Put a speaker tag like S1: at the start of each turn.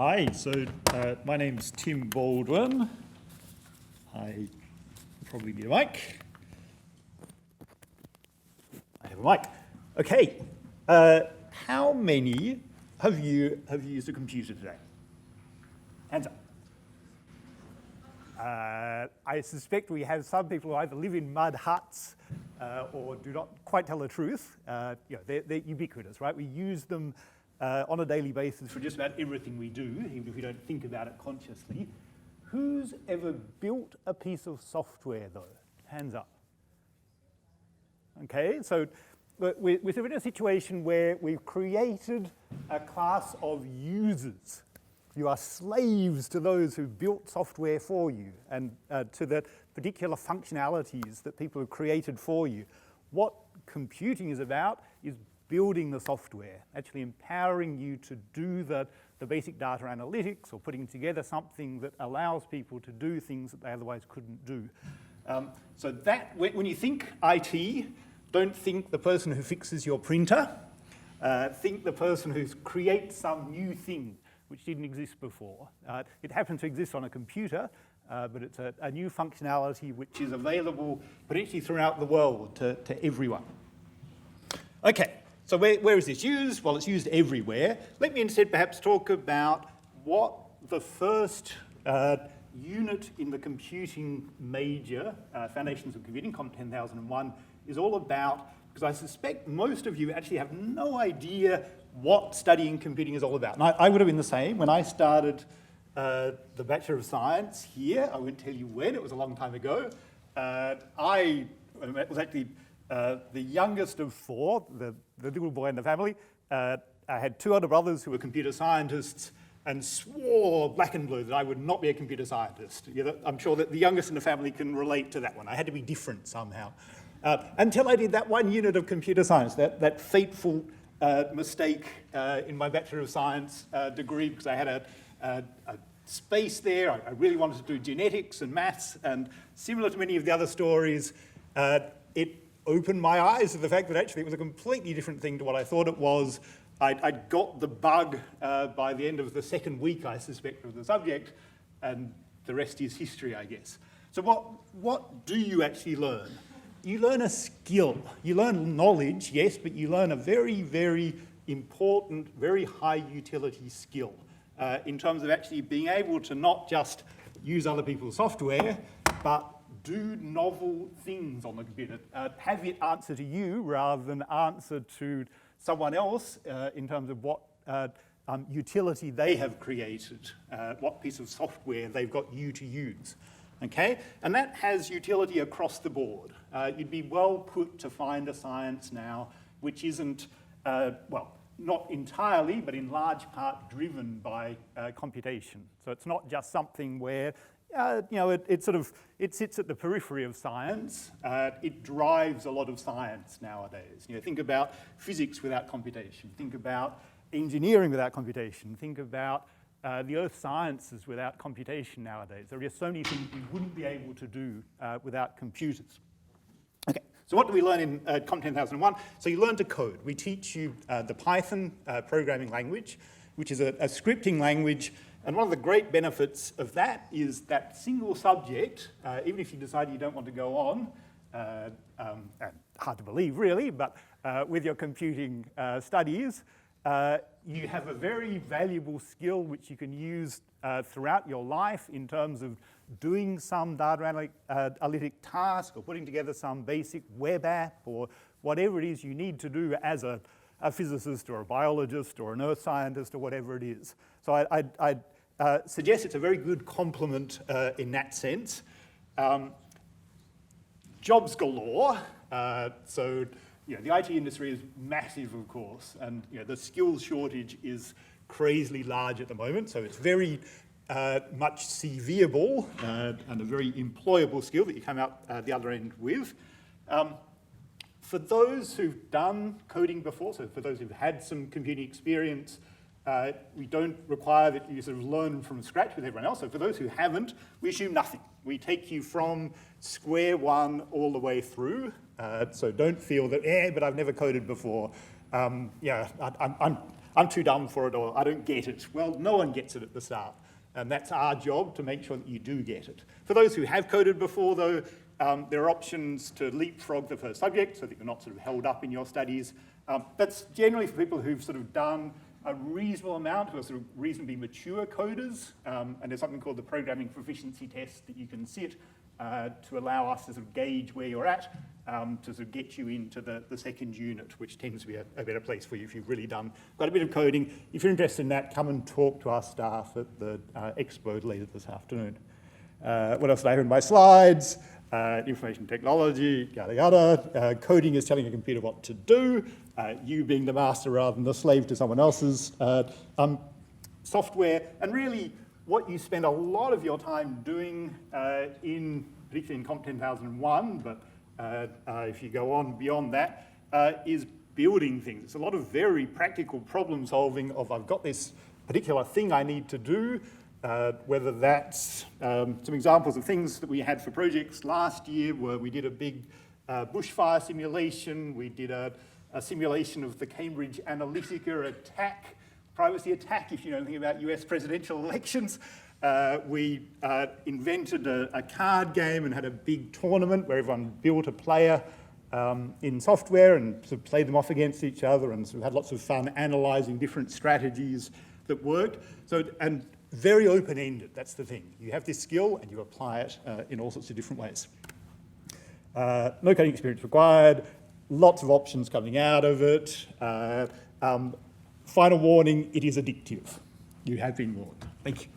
S1: Hi, so my name's Tim Baldwin. I probably need a mic. I have a mic. Okay, how many of you have used a computer today? Hands up. I suspect we have some people who either live in mud huts or do not quite tell the truth. They're ubiquitous, right? We use them on a daily basis for just about everything we do, even if we don't think about it consciously. Who's ever built a piece of software, though? Hands up. Okay, so we're sort of in a situation where we've created a class of users. You are slaves to those who built software for you and to the particular functionalities that people have created for you. What computing is about is building the software, actually empowering you to do the basic data analytics or putting together something that allows people to do things that they otherwise couldn't do. So that, when you think IT, don't think the person who fixes your printer, think the person who creates some new thing which didn't exist before. It happens to exist on a computer, but it's a new functionality which is available potentially throughout the world to everyone. Okay, so where is this used? Well, it's used everywhere. Let me instead perhaps talk about what the first unit in the computing major, Foundations of Computing, Comp 10001, is all about, because I suspect most of you actually have no idea what studying computing is all about. And I would have been the same. When I started the Bachelor of Science here, I won't tell you when, it was a long time ago, I was actually the youngest of four, the little boy in the family. I had two older brothers who were computer scientists and swore black and blue that I would not be a computer scientist. I'm sure that the youngest in the family can relate to that one. I had to be different somehow. Until I did that one unit of computer science, that fateful mistake in my Bachelor of Science degree, because I had a space there. I really wanted to do genetics and maths, and similar to many of the other stories, it opened my eyes to the fact that actually it was a completely different thing to what I thought it was. I'd got the bug by the end of the second week, I suspect, of the subject, and the rest is history, I guess. So what do you actually learn? You learn a skill. You learn knowledge, yes, but you learn a very, very important, very high utility skill in terms of actually being able to not just use other people's software, but do novel things on the computer. Have it answer to you rather than answer to someone else in terms of what utility they have created, what piece of software they've got you to use. Okay, and that has utility across the board. You'd be well put to find a science now which isn't, not entirely, but in large part driven by computation. So it's not just something where, it sits at the periphery of science. It drives a lot of science nowadays. Think about physics without computation. Think about engineering without computation. Think about the earth sciences without computation nowadays. There are just so many things we wouldn't be able to do without computers. Okay, so what do we learn in Comp 10001? So you learn to code. We teach you the Python programming language, which is a scripting language. And one of the great benefits of that is that single subject, even if you decide you don't want to go on, hard to believe really, but with your computing studies, you have a very valuable skill which you can use throughout your life in terms of doing some data analytic task or putting together some basic web app or whatever it is you need to do as a physicist or a biologist or an earth scientist or whatever it is. So I'd suggest it's a very good complement in that sense. Jobs galore. The IT industry is massive, of course, and the skills shortage is crazily large at the moment, so it's very much CVable and a very employable skill that you come out the other end with. For those who've done coding before, so for those who've had some computing experience, we don't require that you sort of learn from scratch with everyone else. So for those who haven't, we assume nothing. We take you from square one all the way through. So don't feel that, but I've never coded before. I'm I'm too dumb for it, or I don't get it. Well, no one gets it at the start. And that's our job to make sure that you do get it. For those who have coded before, though, there are options to leapfrog the first subject so that you're not sort of held up in your studies. That's generally for people who've sort of done a reasonable amount, who are sort of reasonably mature coders. And there's something called the programming proficiency test that you can sit to allow us to sort of gauge where you're at, to sort of get you into the second unit, which tends to be a better place for you if you've really done quite a bit of coding. If you're interested in that, come and talk to our staff at the expo later this afternoon. What else did I have in my slides? Information technology, yada yada. Coding is telling a computer what to do, you being the master rather than the slave to someone else's software, and really what you spend a lot of your time doing, particularly in Comp 10001, but if you go on beyond that, is building things. It's a lot of very practical problem solving of I've got this particular thing I need to do, whether that's some examples of things that we had for projects last year where we did a big bushfire simulation, we did a simulation of the Cambridge Analytica attack, privacy attack, if you know anything about US presidential elections. We invented a card game and had a big tournament where everyone built a player in software and sort of played them off against each other, and sort of had lots of fun analysing different strategies that worked. So, and very open-ended, that's the thing. You have this skill and you apply it in all sorts of different ways. No coding experience required, lots of options coming out of it. Final warning, it is addictive. You have been warned. Thank you.